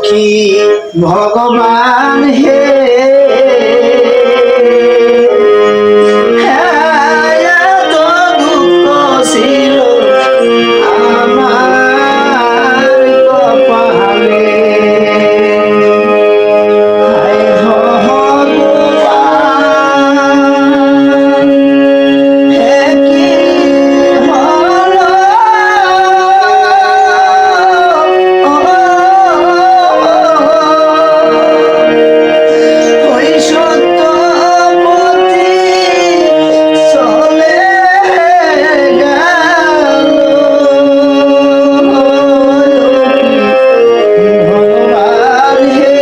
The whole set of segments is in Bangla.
কি ভগবান হে এত দুঃখ ছিল আমার কপালে হায় ভগবান হে কি হলো ওই সত্যবতী চলে গেল ভগবান হে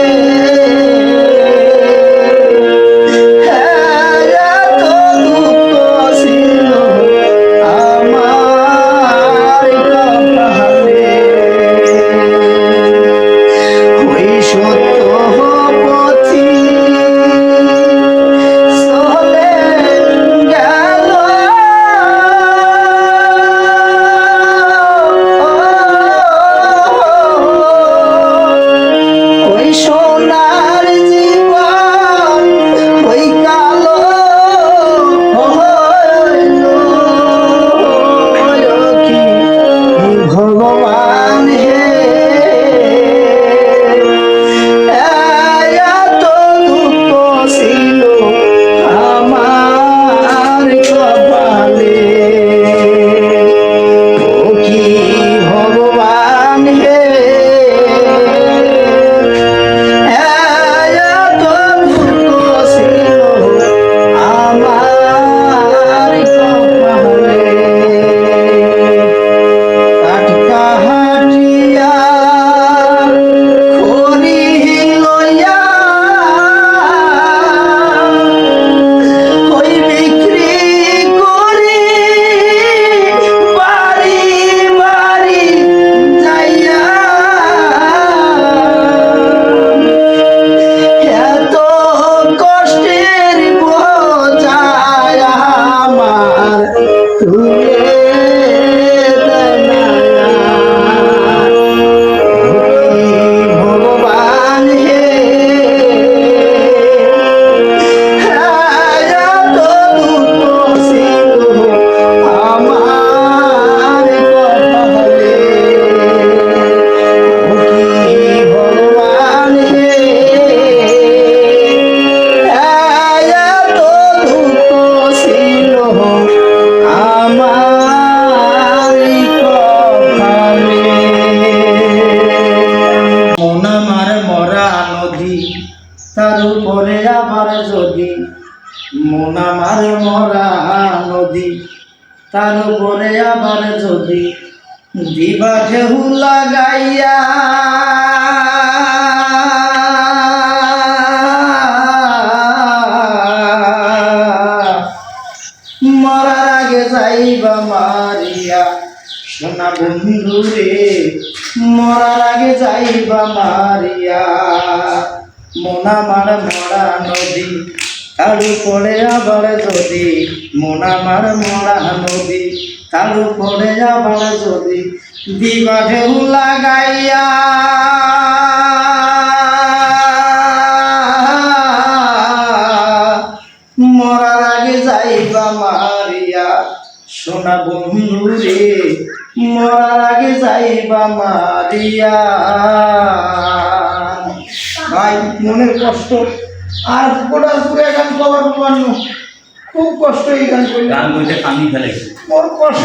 এত দুঃখ ছিল আমার কপালে ওই সত্যবতী চলে গেল ওই সোনার জীবন ওই কালো হইল কি ভগবান হে এত দুঃখ ছিল আমার কপালে ও কি ভগবান হে এত দুঃখ ছিল আমার কপালে টাটকা হাটিয়া খড়ি লইয়া ওই বিক্রি করি বাড়ি বাড়ি যাইয়া এত কষ্টের বোঝায় আমার তুলে ভগবান হে এত দুঃখ ছিল আমার কপালে কি ভগবান হে এত দুঃখ ছিল আমার কপালে মন আমার মরা নদী তার উপরে আবার যদি মন আমার মরা নদী তার উপরে আবার যদি দিবা ঢেউ লাগাইয়া মরার আগে যাইবা মারিয়া সোনা বন্ধু রে মরার আগে যাইবা মারিয়া মন আমার মরা নদী তার উপরে আবার যদি মন আমার মরা নদী তার উপরে আবার যদি দিবা ঢেউ লাগাইয়া মরার আগে যাইবা মারিয়া সোনা বন্ধু রে মরার আগে যাইবা মারিয়া ভাই মনের কষ্ট আর গোটা সুরে গান কবার পারলো খুব কষ্ট এই গান করলে গান বইতে কামি ফেলেছে মোর কষ্ট